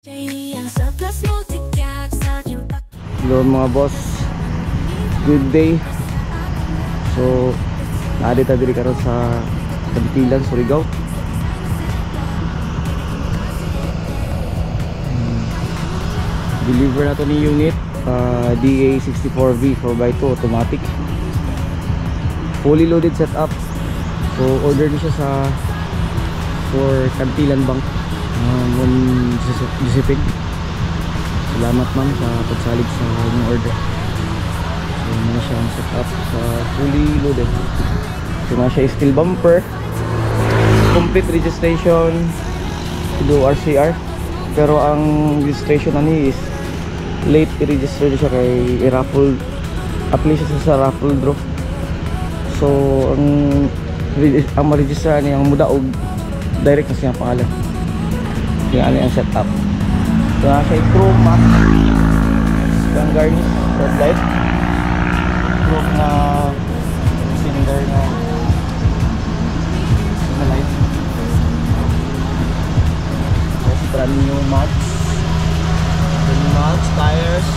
Hello mga boss, good day. So naadita diri karon sa Kantilan, Surigao. Deliver na to ni unit DA64V 4x2 automatic, fully loaded setup. So order ni siya for Kantilan Bank Disipig. Salamat ma'am sa pagsalig sa inyong order. So muna siya ang setup sa fully loaded. So na siya steel bumper, complete registration do RCR, pero ang registration na ni is late i-register siya kay i-raffle, apply siya sa raffle draw. So ang ma-register niya ang mudaog direct na siyang pangalan. Yung ano yung setup. So na siya i-chrome matte yung garnish headlight, chrome na cylinder na light. Tapos brand new mats, tires.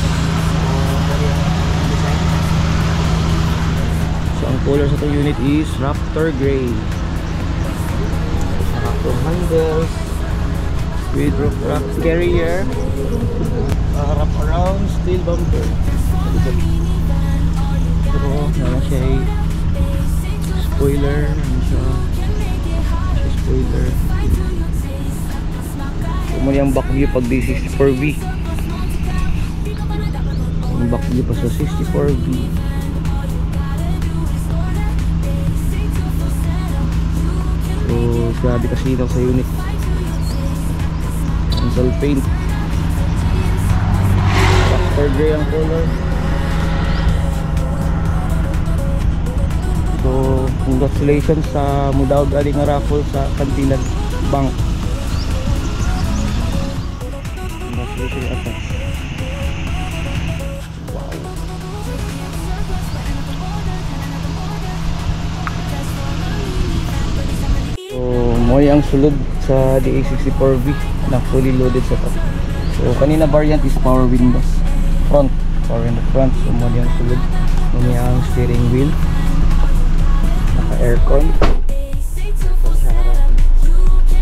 So ang color sa itong unit is Raptor Gray. Raptor handles with roof rack carrier, wrap around steel bumper. So nala siya ay spoiler, spoiler. So mali ang back view pag D64V. Ang back view pa sa 64V. So grabe kasi ito sa unit. Metal paint, Raptor Gray ang color. So congratulations sa mudaog aling raffle sa Kantilan Bank. Congratulations ata. Wow. So mo ang sulod sa DA64V na fully loaded setup. So kanina variant is power windows front, power window front. So mo yung sulod, mo ang steering wheel, naka aircon,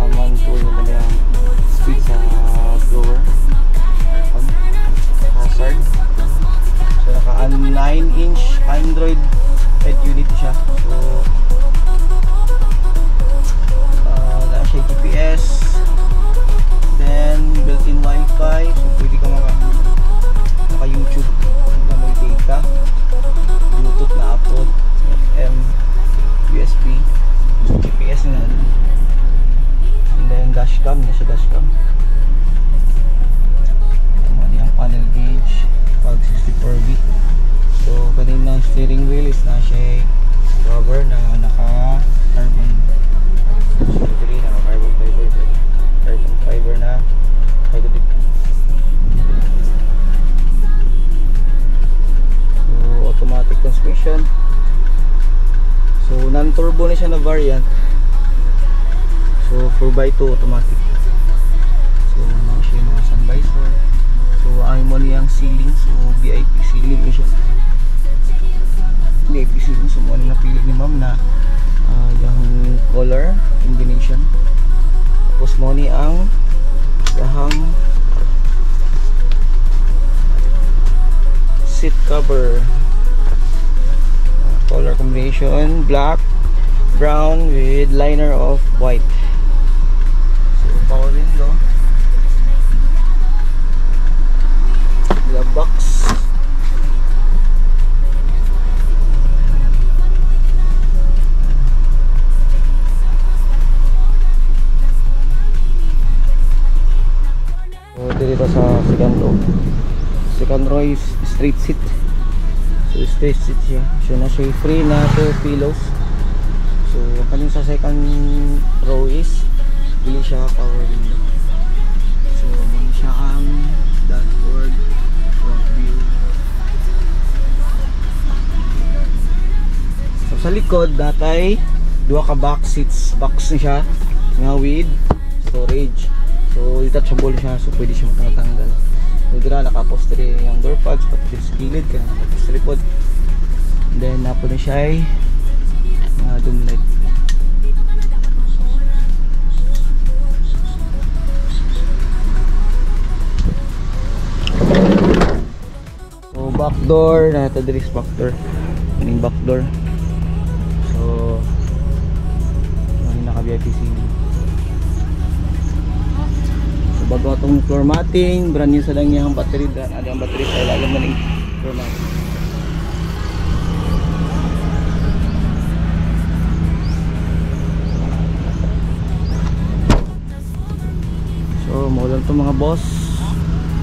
aman po yung yung speed sa blower, aircon, hazard. So naka 9-inch Android head unit siya. So siya GPS, then built-in wifi. So pwede ka maka YouTube na may data, Bluetooth na upload, FM, USB, GPS na, and then dashcam na siya, dashcam. Mali ang panel gauge pag 64V. So kanina steering wheel is na siya rubber na naka carbon fiber na hydraulic. So automatic transmission. So non-turbo na siya na variant. So 4x2 automatic. So ano siya yung mga sun visor. So ay mo niyang ceiling. So VIP ceiling siya. VIP ceiling. So mo na napili ni ma'am na yung color combination. Tapos mo ni ang dahang seat cover, color combination black, brown with liner of white. So power window, glove box, dito sa second row is straight seat. So straight seat siya. So na siya free na 2 pillows. So kanin sa second row is bili siya power window. So muna siya ang dashboard, front view. So sa likod datay duha ka box seats, box na siya nga with storage. So detachable siya, so pwede siya matatanggal. So dira naka-upholstery yung door pads pati sa gilid kaya naka-upholstery pod. And then napo na siya ay doom light. So back door, nata diri sa back door. Yung back door. So naka-VIP scene. Bago itong floor matting, brand new sa lang yung battery. Ada ang battery sa ilalim na ng floor matting. So maulan to mga boss.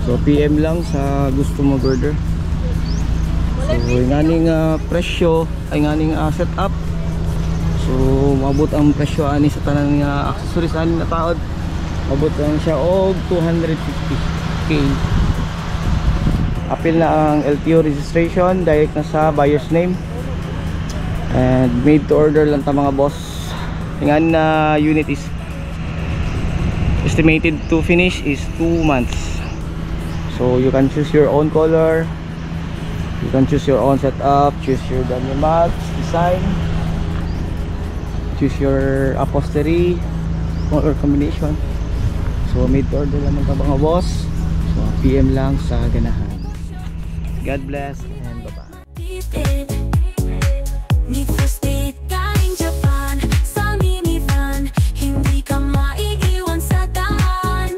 So PM lang sa gusto mo order. So yung aning presyo ay nganing setup. So mabot ang presyo ani sa tanan nga accessories ani na taod. Mabot lang siya og 250k. Apil na ang LTO registration, direct na sa buyer's name. And made to order lang ta mga boss. Yung unit is estimated to finish is 2 months. So you can choose your own color, you can choose your own setup, choose your dummy mats, design, choose your upholstery color combination. So made to order lang mga boss. So PM lang sa ganahan. God bless and bye-bye. Need for speed, galing Japan. Sa minivan, hindi ka maiiwan sa daan.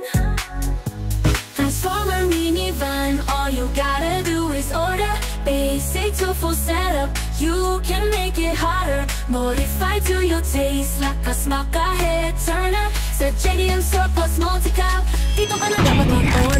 Transformer minivan, all you gotta do is order. Basic to full setup, you can make it hotter. Modified to your taste, lakas makahead turner. Sa JDM Surplus Multi-Cap, dito ka na dapat mag-order.